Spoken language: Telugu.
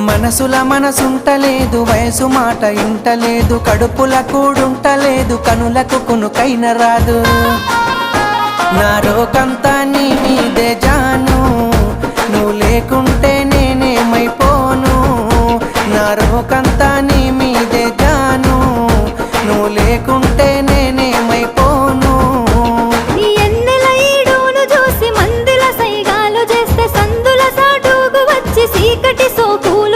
మనసుల మనసుంటలేదు, వయసు మాట ఇంటలేదు, కడుపుల కూడుంటలేదు, కనులకు కునుకైన రాదు. నా రోకంతా నీ మీదే జాను, నువ్వు లేకుంటే నేనేమైపోను. నా రోకంతా నీ మీదే జాను, నువ్వు లేకుంటే నేనేమైపోను. నీ ఎన్నెల ఈడును చూసి మందుల సైగాలు చేస్తే సందుల సాటుకు వచ్చి సీకటి సోకులు